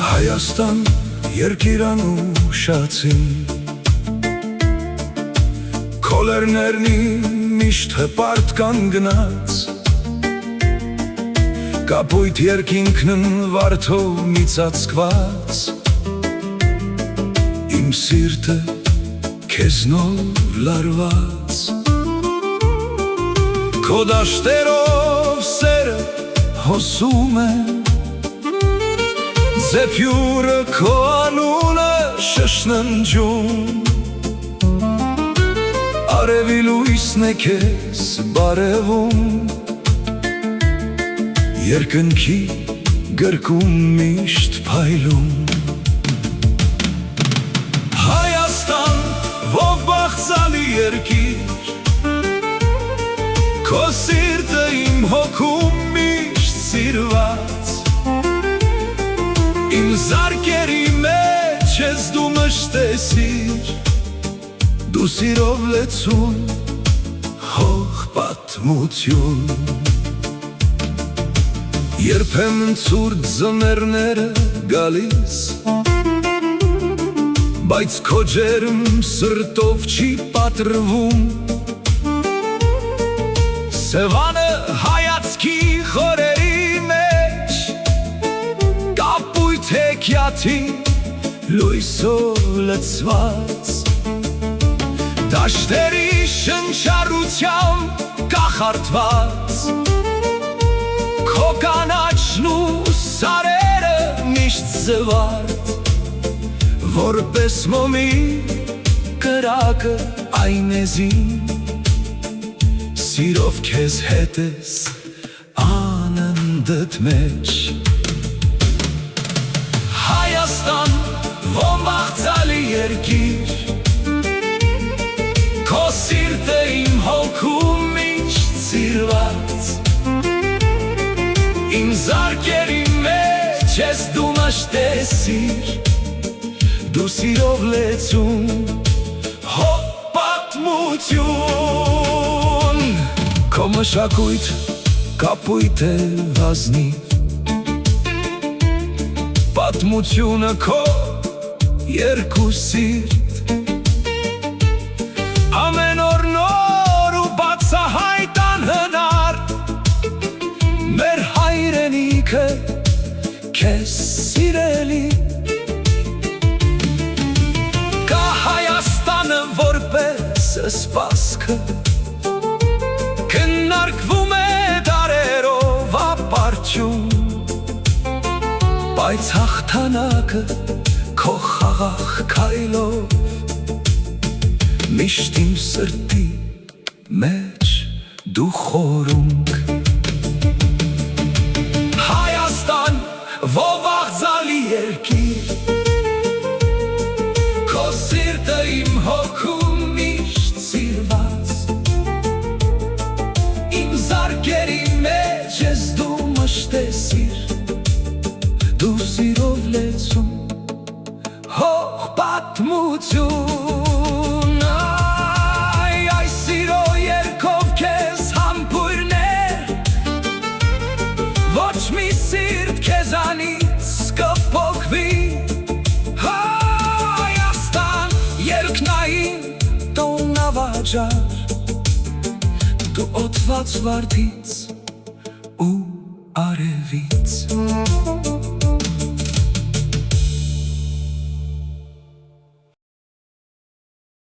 Հայաստան երկիրան ուշացին Քոլերներնի միշտ հպարտ կանգնած Կապույտ երկինքնն վարդով միծածկված Իմ սիրտը քեզնով լարված Քո դաշտերով սերը հոսում է Զեփյուրը քո անունը շշնջում Արևի լույսն է քեզ բարևում Երկնքի գրկում միշտ փայլում Հայաստան, ով բաղձալի երկիր Քո սիրտը իմ հոգում միշտ սիրված Իմ զարկերի մեջ ես դու մշտեսիր Դու սիրով լեցուն, հող պատմություն Երբեմն ցուրտ ձմեռները գալիս Բայց քո ջերմ սրտով չի պատրվում Սևանը հայացքի խորերի մեջ Կապույտ հեքիաթի լույսով լցված Դաշտերի շնչառությամբ կախարդված Քո կանաչն ու սարերը միշտ զվարթ Որպես մոմի կրակը այնեզին Սիրով քեզ հետ ես անընդհատ մեջ Հայաստան, ողբաղձալի երկիր Քո սիրտը իմ հոգում միշտ սիրված Իմ զարկերի մեջ ես դու մշտեսիր Դու սիրով լեցուն հող պատմություն Քո մշակույթ կապույտ է ազնիվ Պատմությունը քո երկու սիրտ Ամեն օր նոր ու բացահայտ անհնար Մեր հայրենիքը քեզ սիրելի Կա Հայաստանը որպես սպասքը Քննարկվում է դարերով ապարչում Բայց հաղթանակը քո խաղաղ քայլով Միշտ իմ սրտի մեջ դու խորունգ Հայաստան, ողբաղձալի երկիր Քո սիրտը իմ հոգում միշտ սիրված Իմ զարկերի մեջ ես դու մշտեսիր Դու սիրով լեցուն հող պատմություն Այս սիրո երգով քեզ համբույրներ Ոչ մի սիրտ քեզանից կփոխվի Հայաստան երկնային տոնավաճառ Դու օդված վարդից ու արևից